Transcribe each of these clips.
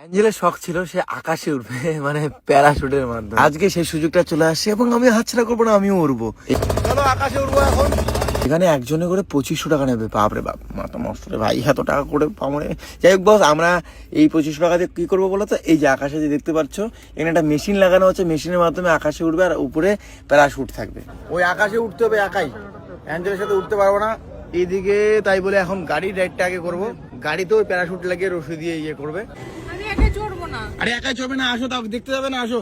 অ্যাঞ্জেলের শখ ছিল সে আকাশে উঠবে মানে প্যারাশুটের মাধ্যমে। আজকে সেই সুযোগটা চলে আসছে এবং আমি হাতছাড়া করবো না, আমিও উঠবো। চলো আকাশে উঠবো এখন। এখানে একজনে করে 2500 টাকা নেবে। বাপরে বাপ, মাথা নষ্ট রে ভাই, এত টাকা করে পামনে। যাই হোক বস, আমরা এই 2500 টাকা দিয়ে কি করবো বলো তো? এই যে আকাশে যে দেখতে পাচ্ছ, এখানে একটা মেশিন লাগানো হচ্ছে, মেশিনের মাধ্যমে আকাশে উঠবে আর উপরে প্যারাশুট থাকবে। ওই আকাশে উঠতে হবে একাই, অ্যাঞ্জেলের সাথে উঠতে পারবো না এইদিকে। তাই বলে এখন গাড়ির রাইডটা আগে করবো। গাড়িতেও প্যারাশুট লাগিয়ে রশি দিয়ে ইয়ে করবে। একাই চড়বো না। আরে একাই চড়বে না, আসো, তাও দেখতে যাবে না, আসো।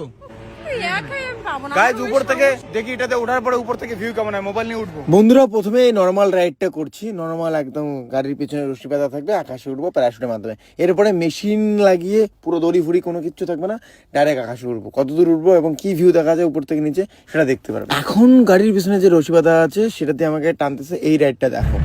একাই আমি পাবো না। গাইজ উপর থেকে দেখি, এটাতে ওঠার পরে উপর থেকে ভিউ কেমন হয়, মোবাইল নিয়ে উঠবো। বন্ধুরা প্রথমে এই নর্মাল রাইডটা করছি। নর্মাল একদম গাড়ির পিছনে রশি বাঁধা থাকবে, আকাশে উঠবো প্যারাশুটের মাধ্যমে। এরপরে মেশিন লাগিয়ে পুরো দড়ি ফুড়ি কোনো কিছু থাকবে না, ডাইরেক্ট আকাশে উঠবো। কত দূর উঠবো এবং কি ভিউ দেখা যায় উপর থেকে নিচে সেটা দেখতে পারবে। এখন গাড়ির পিছনে যে রশি বাঁধা আছে সেটাতে আমাকে টানতেছে। এই রাইডটা দেখো।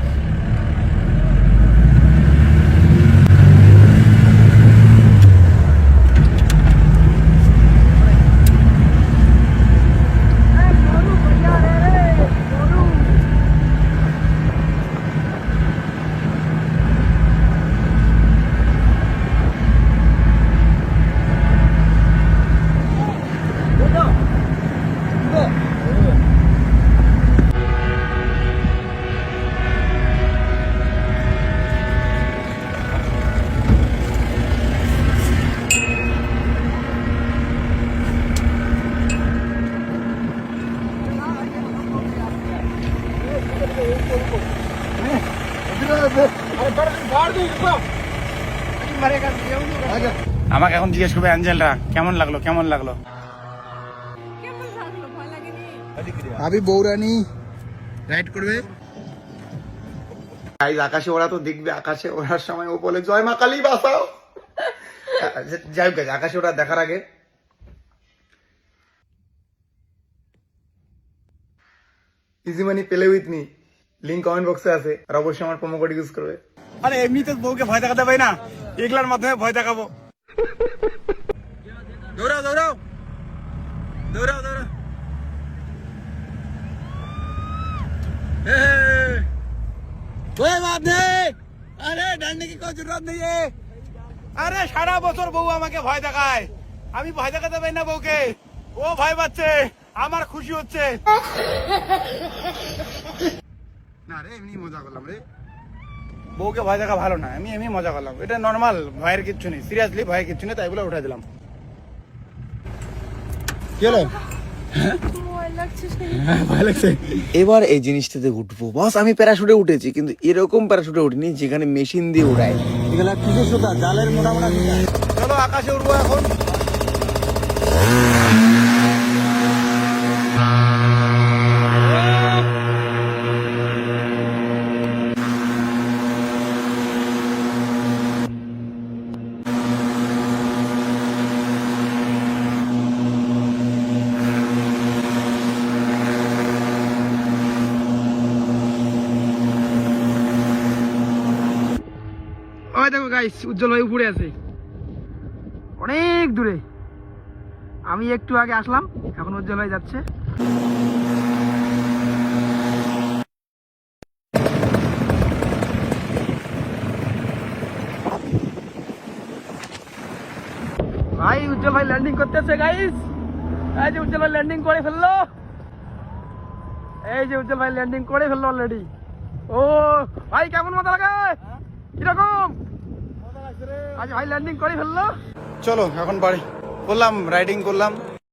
আমাকে এখন জিজ্ঞেস করবে অ্যাঞ্জেলরা কেমন লাগলো, কেমন লাগলো। কেমন লাগলো? ভয় লাগেনি? ভাবি বৌরানি রাইড করবে। আকাশে ওরা তো দেখবে, আকাশে ওড়ার সময় ও বলে জয় মা কালী বাঁচাও। যাই হোক, আকাশে ওরা দেখার আগে ইজি মানি পেলে উইথ মি লিঙ্ক কমেন্ট বক্সে আছে, আর অবশ্যই আমার প্রোমো কোড ইউজ করবে। আরে এমনি তো বউকে ভয় দেখাতে পারি না, এগুলার মাধ্যমে ভয় দেখাবো। দৌড়াও দৌড়াও দৌড়াও দৌড়াও। कोई बात नहीं, अरे डरने की कोई जरूरत नहीं है। আরে সারা বছর বউ আমাকে ভয় দেখায়, আমি ভয় দেখাতে পারি না বউকে। ও ভয় পাচ্ছে, আমার খুশি হচ্ছে। না রে, এমনি মজা করলাম রে। বউকে ভয় দেখা ভালো না, আমি এমনি মজা করলাম। এটা নর্মাল, ভয়ের কিচ্ছু নেই, সিরিয়াসলি ভয়ের কিচ্ছু নেই, তাই বলে উঠে দিলাম। কি হলো? এবার এই জিনিসটাতে উঠবো বস। আমি প্যারাশুটে উঠেছি, কিন্তু এরকম প্যারাশুটে উঠিনি যেখানে মেশিন দিয়ে উড়ায়। এগুলা কিছু সুতা জালের মোটা মোটা। চলো আকাশে উঠবো এখন। ওই দেখো গাইস, উজ্জ্বল ভাই উপরে আছে অনেক দূরে। আমি একটু আগে আসলাম, এখন উজ্জ্বল ভাই যাচ্ছে। ভাই উজ্জ্বল ভাই ল্যান্ডিং করতেছে গাইস। এই যে উজ্জ্বল ভাই ল্যান্ডিং করে ফেললো, এই যে উজ্জ্বল ভাই ল্যান্ডিং করে ফেললো অলরেডি। ও ভাই কেমন মজা লাগে, কিরকম আজ ভাই ল্যান্ডিং করে ফেললো। চলো এখন বাড়ি করলাম, রাইডিং করলাম।